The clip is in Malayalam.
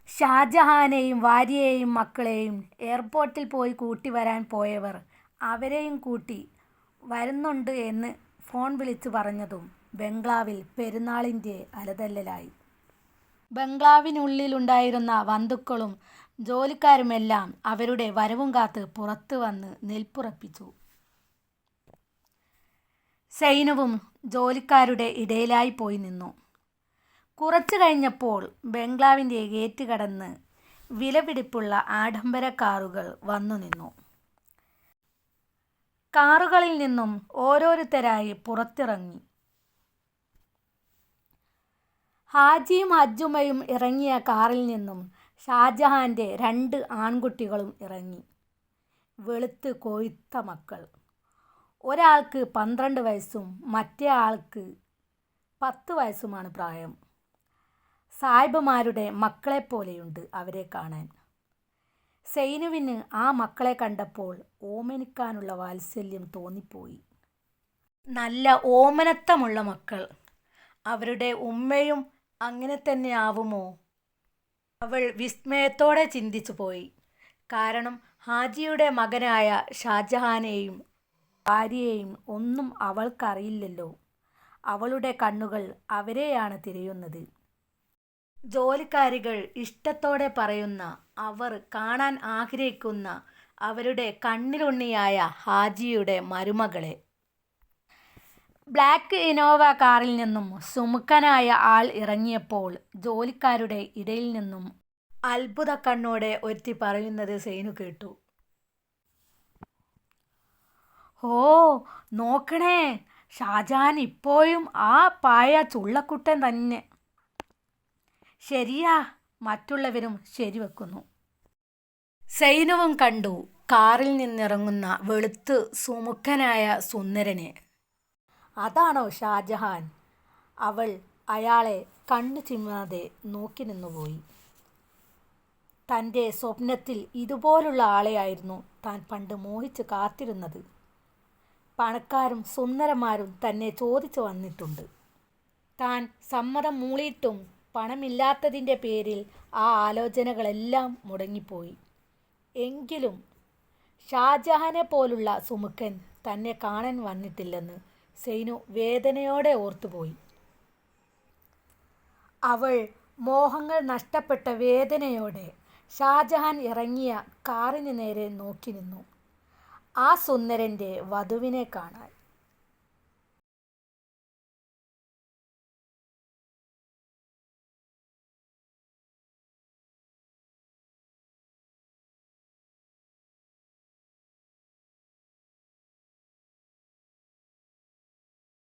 ഷാജഹാനെയും ഭാര്യയെയും മക്കളെയും എയർപോർട്ടിൽ പോയി കൂട്ടി വരാൻ പോയവർ അവരെയും കൂട്ടി വരുന്നുണ്ട് എന്ന് ഫോൺ വിളിച്ചു പറഞ്ഞതും ബംഗ്ലാവിൽ പെരുന്നാളിൻ്റെ അലതല്ലലായി. ബംഗ്ലാവിനുള്ളിലുണ്ടായിരുന്ന ബന്ധുക്കളും ജോലിക്കാരുമെല്ലാം അവരുടെ വരവും കാത്ത് പുറത്ത് വന്ന് നിൽപ്പുറപ്പിച്ചു. സൈനുവും ജോലിക്കാരുടെ ഇടയിലായി പോയി നിന്നു. കുറച്ചു കഴിഞ്ഞപ്പോൾ ബംഗ്ലാവിൻ്റെ ഗേറ്റ് കടന്ന് വിലപിടിപ്പുള്ള ആഡംബര കാറുകൾ വന്നു നിന്നു. കാറുകളിൽ നിന്നും ഓരോരുത്തരായി പുറത്തിറങ്ങി. ഹാജിയും ഹജ്ജുമയും ഇറങ്ങിയ കാറിൽ നിന്നും ഷാജഹാൻ്റെ 2 ആൺകുട്ടികളും ഇറങ്ങി. വെളുത്ത് കൊഴുത്ത മക്കൾ. ഒരാൾക്ക് 12 വയസ്സും മറ്റേ ആൾക്ക് 10 വയസ്സുമാണ് പ്രായം. സാഹിബുമാരുടെ മക്കളെപ്പോലെയുണ്ട് അവരെ കാണാൻ. സൈനുവിന് ആ മക്കളെ കണ്ടപ്പോൾ ഓമനിക്കാനുള്ള വാത്സല്യം തോന്നിപ്പോയി. നല്ല ഓമനത്തമുള്ള മക്കൾ. അവരുടെ ഉമ്മയും അങ്ങനെ തന്നെ ആവുമോ? അവൾ വിസ്മയത്തോടെ ചിന്തിച്ചു പോയി. കാരണം ഹാജിയുടെ മകനായ ഷാജഹാനെയും ഭാര്യയെയും ഒന്നും അവൾക്കറിയില്ലല്ലോ. അവളുടെ കണ്ണുകൾ അവരെയാണ് തിരയുന്നത്. ജോലിക്കാരികൾ ഇഷ്ടത്തോടെ പറയുന്ന, അവർ കാണാൻ ആഗ്രഹിക്കുന്ന അവരുടെ കണ്ണിലുണ്ണിയായ ഹാജിയുടെ മരുമകളെ. ബ്ലാക്ക് ഇന്നോവ കാറിൽ നിന്നും സുമുഖനായ ആൾ ഇറങ്ങിയപ്പോൾ ജോലിക്കാരുടെ ഇടയിൽ നിന്നും അത്ഭുത കണ്ണോടെ ഒരുത്തി പറയുന്നത് സൈനു കേട്ടു. "ഓ, നോക്കണേ, ഷാജഹാൻ ഇപ്പോഴും ആ പഴയ ചുള്ളക്കുട്ടൻ തന്നെ." "ശരിയാ," മറ്റുള്ളവരും ശരിവെക്കുന്നു. സൈനുവും കണ്ടു കാറിൽ നിന്നിറങ്ങുന്ന വെളുത്ത് സുമുഖനായ സുന്ദരനെ. "അതാണോ ഷാജഹാൻ?" അവൾ അയാളെ കണ്ണു ചിമ്മാതെ നോക്കി നിന്നുപോയി. തൻ്റെ സ്വപ്നത്തിൽ ഇതുപോലുള്ള ആളെയായിരുന്നു താൻ പണ്ട് മോഹിച്ച് കാത്തിരുന്നത്. പണക്കാരും സുന്ദരന്മാരും തന്നെ ചോദിച്ചു വന്നിട്ടുണ്ട്. താൻ സമ്മതം മൂളിയിട്ടും പണമില്ലാത്തതിൻ്റെ പേരിൽ ആ ആലോചനകളെല്ലാം മുടങ്ങിപ്പോയി. എങ്കിലും ഷാജഹാനെ പോലുള്ള സുമുഖൻ തന്നെ കാണാൻ വന്നിട്ടില്ലെന്ന് സൈനു വേദനയോടെ ഓർത്തുപോയി. അവൾ മോഹങ്ങൾ നഷ്ടപ്പെട്ട വേദനയോടെ ഷാജഹാൻ ഇറങ്ങിയ കാറിന് നേരെ നോക്കി നിന്നു, ആ സുന്ദരൻ്റെ വധുവിനെ കാണാൻ.